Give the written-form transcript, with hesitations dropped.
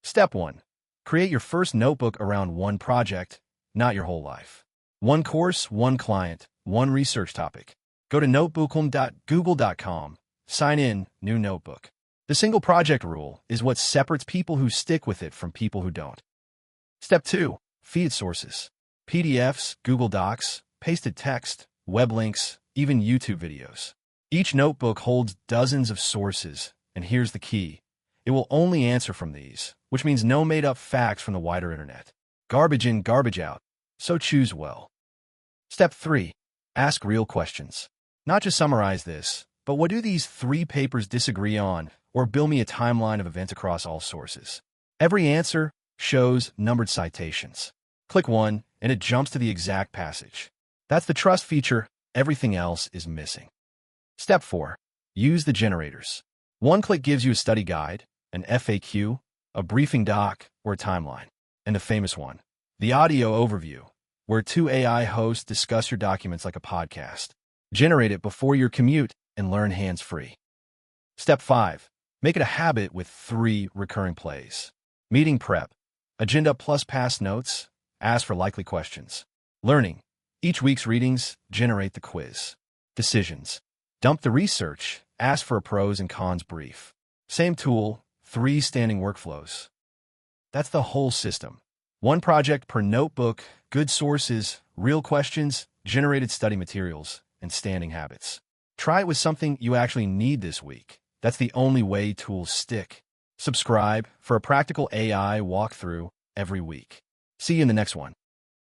Step 1. Create your first notebook around one project, not your whole life. One course, one client, one research topic. Go to NotebookLM.google.com. Sign in, new notebook. The single project rule is what separates people who stick with it from people who don't. Step 2. Feed sources. PDFs, Google Docs, pasted text, web links, even YouTube videos. Each notebook holds dozens of sources, and here's the key. It will only answer from these, which means no made-up facts from the wider internet. Garbage in, garbage out. So choose well. Step 3. Ask real questions. Not just summarize this, but what do these 3 papers disagree on, or build me a timeline of events across all sources. Every answer shows numbered citations. Click one, and it jumps to the exact passage. That's the trust feature. Everything else is missing. Step 4. Use the generators. One click gives you a study guide, an FAQ, a briefing doc, or a timeline. And the famous one, the audio overview, where 2 AI hosts discuss your documents like a podcast. Generate it before your commute and learn hands-free. Step 5. Make it a habit with 3 recurring plays. Meeting prep. Agenda plus past notes. Ask for likely questions. Learning. Each week's readings generate the quiz. Decisions. Dump the research. Ask for a pros and cons brief. Same tool, 3 standing workflows. That's the whole system. 1 project per notebook, good sources, real questions, generated study materials, and standing habits. Try it with something you actually need this week. That's the only way tools stick. Subscribe for a practical AI walkthrough every week. See you in the next one.